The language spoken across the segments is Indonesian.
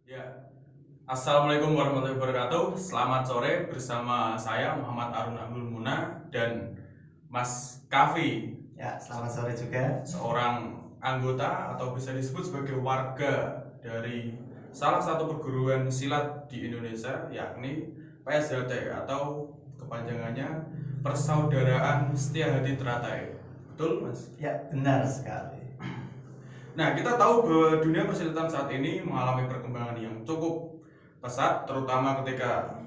Ya, Assalamualaikum warahmatullahi wabarakatuh. Selamat sore bersama saya Muhammad Arun Abdul Muna dan Mas Kavi, Ya, selamat sore juga. seorang anggota atau bisa disebut sebagai warga dari salah satu perguruan silat di Indonesia, yakni PSHT atau kepanjangannya Persaudaraan Setia Hati Teratai. Betul, Mas? Ya, benar sekali. Nah, kita tahu bahwa dunia persilatan saat ini mengalami perkembangan yang cukup pesat, terutama ketika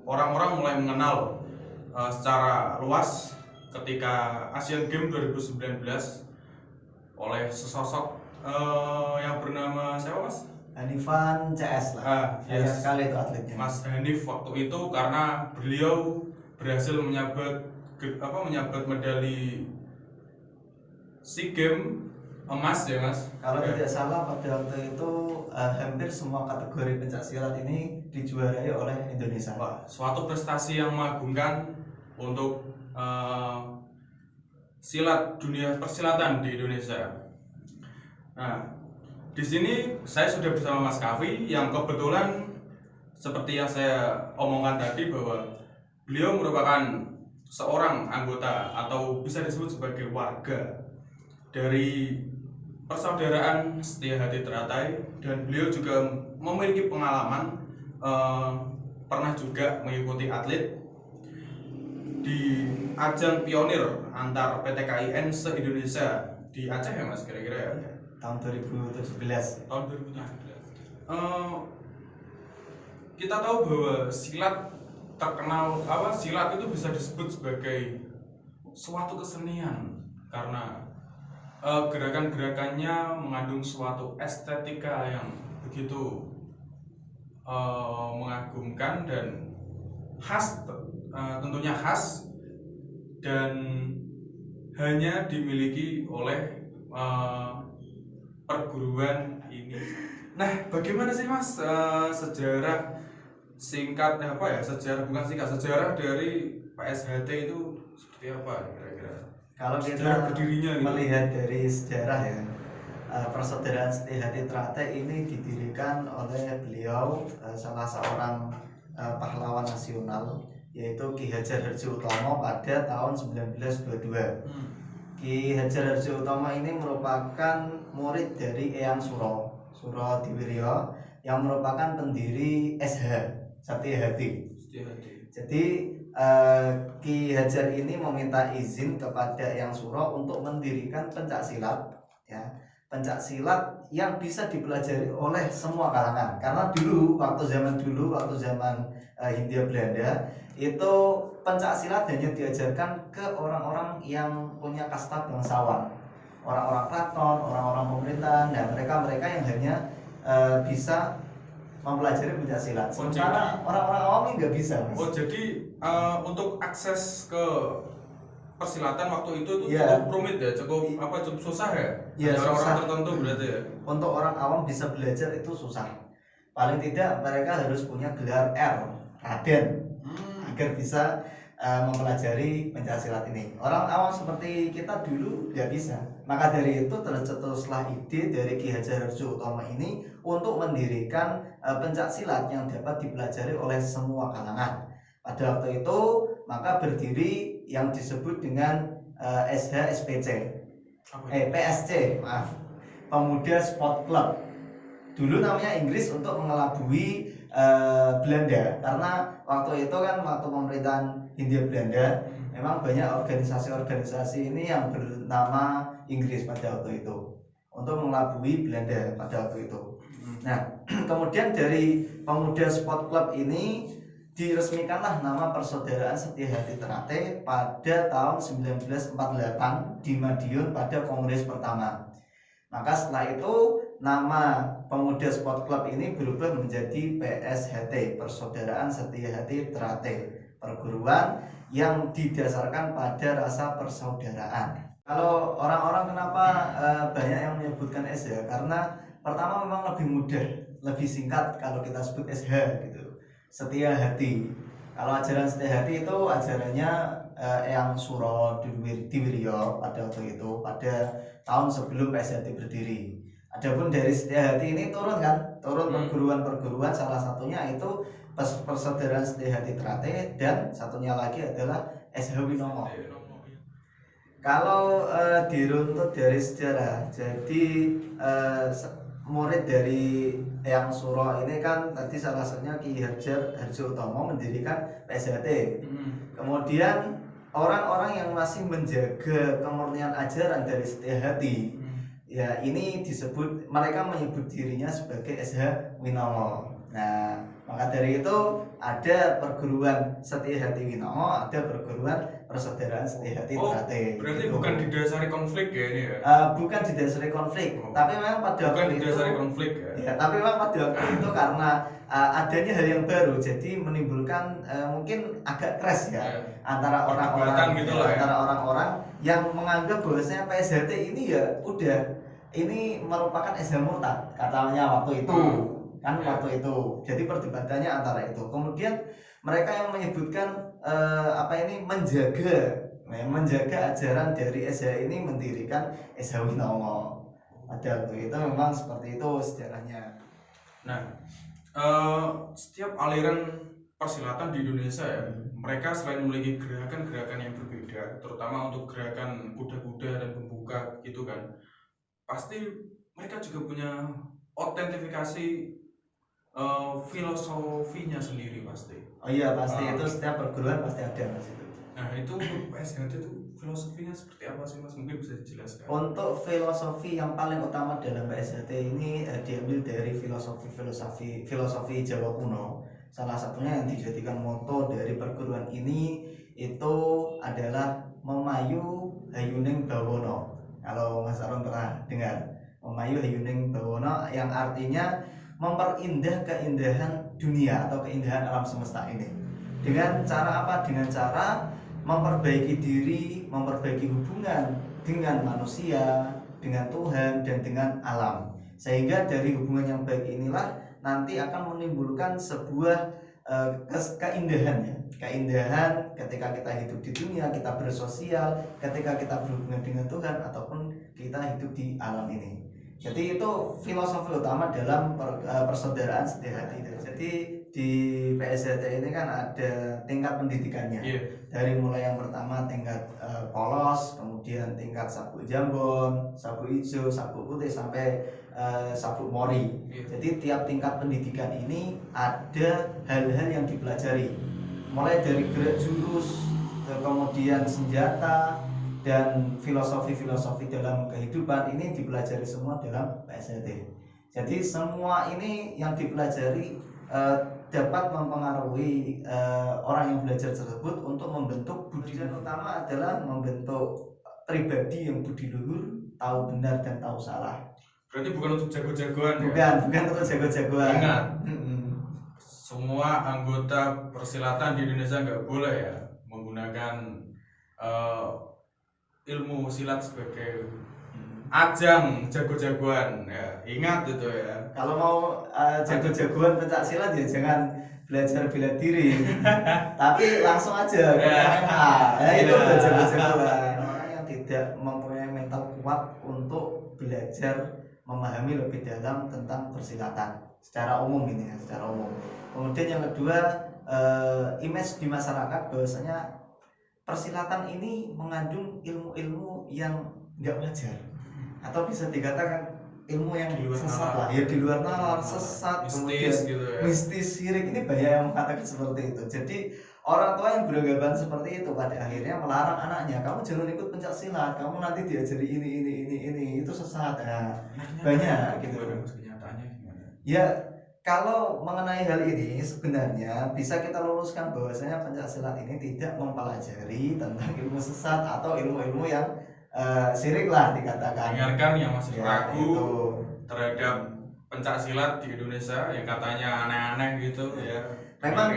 orang-orang mulai mengenal secara luas ketika Asian Games 2019 oleh sesosok yang bernama siapa, Mas? Hanifan CS lah. Sayang Yes. sekali itu atletnya. Mas Hanif waktu itu karena beliau berhasil menyabet medali SEA Games emas ya, Mas. Kalau Ya. tidak salah pada waktu itu hampir semua kategori pencak silat ini dijuarai oleh Indonesia. Wah, suatu prestasi yang mengagumkan untuk silat dunia persilatan di Indonesia. Nah, di sini saya sudah bersama Mas Kavi yang kebetulan seperti yang saya omongkan tadi bahwa beliau merupakan seorang anggota atau bisa disebut sebagai warga dari Persaudaraan Setia Hati Teratai, dan beliau juga memiliki pengalaman pernah juga mengikuti atlet di ajang pionir antar PT KIN se-Indonesia di Aceh ya, Mas, kira-kira ya? Tahun 2017. Tahun 2017. Kita tahu bahwa silat itu bisa disebut sebagai suatu kesenian karena gerakan-gerakannya mengandung suatu estetika yang begitu mengagumkan dan khas, tentunya khas, dan hanya dimiliki oleh perguruan ini. Nah, bagaimana sih, Mas, sejarah sejarah dari PSHT itu seperti apa kira-kira? Kalau Sejarah kita berdirinya gitu. melihat dari sejarah ya, Persaudaraan Setia Hati Teratai ini didirikan oleh beliau, salah seorang pahlawan nasional, yaitu Ki Hajar Harjo Utomo pada tahun 1922. Ki Hajar Harjo Utomo ini merupakan murid dari Eyang Suro Diwiryo yang merupakan pendiri SH Setia Hati. Jadi Ki Hajar ini meminta izin kepada Eyang Suro untuk mendirikan pencak silat, ya, pencak silat yang bisa dipelajari oleh semua kalangan. Karena waktu zaman Hindia Belanda itu pencak silat hanya diajarkan ke orang-orang yang punya kasta bangsawan, orang-orang keraton, orang-orang pemerintahan, dan mereka yang hanya bisa mempelajari pencak silat. Sementara orang-orang awam ini nggak bisa, Mas. Oh, jadi untuk akses ke persilatan waktu itu Ya, cukup rumit ya, cukup susah ya? Ya, orang-orang tertentu berarti ya. Untuk orang awam bisa belajar itu susah. Paling tidak mereka harus punya gelar Raden agar bisa mempelajari pencak silat ini. Orang awam seperti kita dulu nggak bisa. Maka dari itu tercetuslah ide dari Ki Hajar Harjo Utomo ini untuk mendirikan pencak silat yang dapat dipelajari oleh semua kalangan. Pada waktu itu maka berdiri yang disebut dengan SHSPC, PSC, maaf, Pemuda Sport Club. Dulu namanya Inggris untuk mengelabui Belanda, karena waktu itu kan waktu pemerintahan Hindia Belanda memang banyak organisasi-organisasi ini yang bernama Inggris pada waktu itu untuk mengelabui Belanda pada waktu itu. Nah, kemudian dari Pemuda Sport Club ini diresmikanlah nama Persaudaraan Setia Hati Teratai pada tahun 1948 di Madiun pada kongres pertama. Maka setelah itu nama Pemuda Sport Club ini berubah menjadi PSHT, Persaudaraan Setia Hati Teratai, perguruan yang didasarkan pada rasa persaudaraan. Kalau orang-orang kenapa banyak yang menyebutkan SH? Karena pertama memang lebih mudah, lebih singkat kalau kita sebut SH gitu, Setia Hati. Kalau ajaran Setia Hati itu ajarannya Eyang Suro Diwiryo pada waktu itu, pada tahun sebelum PSHT berdiri. Adapun dari Setia Hati ini turun kan, turun Hmm. perguruan-perguruan, salah satunya itu Persaudaraan Setia Hati Trate, dan satunya lagi adalah SH Winomo. Kalau diruntut dari sejarah, jadi murid dari Eyang Suro ini kan tadi salah satunya Ki Hajar Harjotomo mendirikan PSHT. Kemudian orang-orang yang masih menjaga kemurnian ajaran dari Setia Hati, ya ini disebut, mereka menyebut dirinya sebagai SH Winomo. Nah, maka dari itu ada perguruan Setia Hati Winomo, ada perguruan Persaudaraan Setia Hati Trate. Berarti gitu. bukan didasari konflik ya ini ya? Bukan didasari konflik, tapi memang pada bukan waktu didasari itu, konflik ya? ya, tapi memang pada waktu itu karena adanya hal yang baru, jadi menimbulkan mungkin agak crash ya, antara orang-orang gitu lah ya. antara orang-orang yang menganggap bahwasanya PSHT ini ya udah, ini merupakan SH murtad katanya waktu itu. Kan waktu itu, jadi perdebatannya antara itu. Kemudian mereka yang menyebutkan menjaga ajaran dari SH ini, mendirikan SH Winomo. Pada waktu itu memang seperti itu sejarahnya. Nah, setiap aliran persilatan di Indonesia ya, mereka selain memiliki gerakan-gerakan yang berbeda, terutama untuk gerakan kuda-kuda dan pembuka gitu kan, pasti mereka juga punya autentifikasi filosofinya sendiri pasti. Oh iya, pasti itu setiap perguruan pasti ada Mas itu. Nah, itu PSHT itu filosofinya seperti apa sih Mas? Mungkin bisa dijelaskan. Untuk filosofi yang paling utama dalam PSHT ini diambil dari filosofi Jawa kuno. Salah satunya yang dijadikan moto dari perguruan ini itu adalah Memayu Hayuning Bawono. Kalau Mas Aron pernah dengar, Memayu Hayuning Bawono, yang artinya memperindah keindahan dunia atau keindahan alam semesta ini. Dengan cara apa? Dengan cara memperbaiki diri, memperbaiki hubungan dengan manusia, dengan Tuhan, dan dengan alam. Sehingga dari hubungan yang baik inilah nanti akan menimbulkan sebuah keindahan ya. Keindahan ketika kita hidup di dunia, kita bersosial, ketika kita berhubungan dengan Tuhan, ataupun kita hidup di alam ini. Jadi itu filosofi utama dalam persaudaraan Setia Hati. Jadi di PSHT ini kan ada tingkat pendidikannya. Dari mulai yang pertama tingkat polos, kemudian tingkat sabuk jambon, sabuk hijau, sabuk putih, sampai sabuk mori. Jadi tiap tingkat pendidikan ini ada hal-hal yang dipelajari, mulai dari gerak jurus, kemudian senjata, dan filosofi-filosofi dalam kehidupan ini dipelajari semua dalam PSHT. Jadi semua ini yang dipelajari dapat mempengaruhi orang yang belajar tersebut untuk membentuk budi. Yang utama adalah membentuk pribadi yang budi luhur, tahu benar dan tahu salah. Berarti bukan untuk jago-jagoan ya? Bukan untuk jago-jagoan. Ingat, semua anggota persilatan di Indonesia nggak boleh ya menggunakan ilmu silat sebagai ajang jago-jagoan ya. Ingat itu ya. Kalau mau jago-jagoan pencak silat ya jangan belajar bela diri, tapi langsung aja ke MMA. Itu udah jago-jagoan. Orang yang tidak mempunyai mental kuat untuk belajar memahami lebih dalam tentang persilatan secara umum ini ya, secara umum. Kemudian yang kedua, image di masyarakat bahwasanya persilatan ini mengandung ilmu-ilmu yang nggak wajar, atau bisa dikatakan ilmu yang sesat lah ya, di luar nalar, sesat, mistis, kemudian gitu ya. Mistis, syirik, ini banyak yang mengatakan seperti itu. Jadi orang tua yang beranggapan seperti itu pada akhirnya melarang anaknya, kamu jangan ikut pencak silat, kamu nanti diajari ini, itu sesat. Nah, banyak gitu. Kenyataannya gimana? Ya, kalau mengenai hal ini sebenarnya bisa kita luruskan bahwasanya pencak silat ini tidak mempelajari tentang ilmu sesat atau ilmu-ilmu yang syirik lah dikatakan. Dengarkan yang masih ragu itu terhadap pencak silat di Indonesia yang katanya aneh-aneh gitu ya. Memang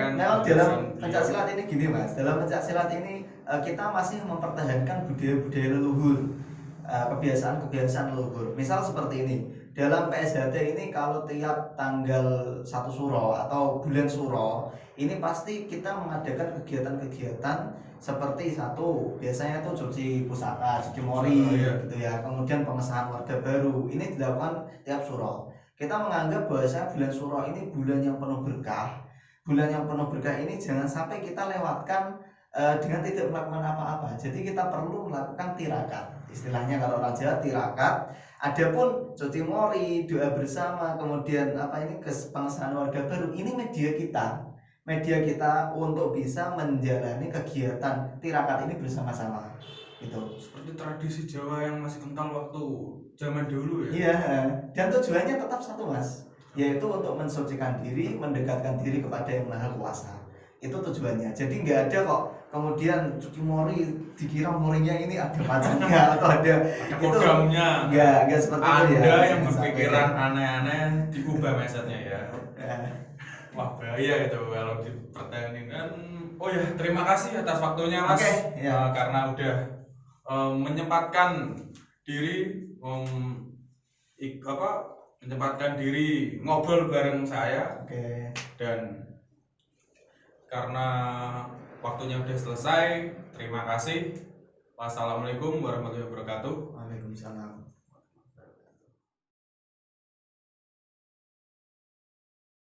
dalam pencak silat ini gini Mas, dalam pencak silat ini kita masih mempertahankan budaya-budaya leluhur. kebiasaan-kebiasaan leluhur. Misal seperti ini, dalam PSHT ini kalau tiap tanggal 1 Suro atau bulan Suro, ini pasti kita mengadakan kegiatan-kegiatan seperti satu, biasanya tuh cuci pusaka, cuci mori gitu ya. Kemudian pengesahan warga baru. Ini dilakukan tiap Suro. Kita menganggap bahwasanya bulan Suro ini bulan yang penuh berkah. Bulan yang penuh berkah ini jangan sampai kita lewatkan dengan tidak melakukan apa-apa. Jadi kita perlu melakukan tirakat. Istilahnya kalau orang Jawa tirakat. Adapun cuci mori, doa bersama, kemudian pengesahan warga baru, ini media kita untuk bisa menjalani kegiatan tirakat ini bersama-sama. Gitu. Seperti tradisi Jawa yang masih kental waktu zaman dulu ya. Iya, dan tujuannya tetap satu Mas, yaitu untuk mensucikan diri, mendekatkan diri kepada Yang Maha Kuasa. Itu tujuannya. Jadi nggak ada kok kemudian cuci mori dikira morinya ini ada pacarnya atau ada programnya. Nggak seperti itu ya. Ada yang berpikiran aneh-aneh diubah mindsetnya ya. Wah bahaya itu kalau dipertandingkan. Oh ya, terima kasih atas waktunya Mas. Karena udah menyempatkan diri menyempatkan diri ngobrol bareng saya. Dan karena waktunya udah selesai, terima kasih. Wassalamualaikum warahmatullahi wabarakatuh. Waalaikumsalam.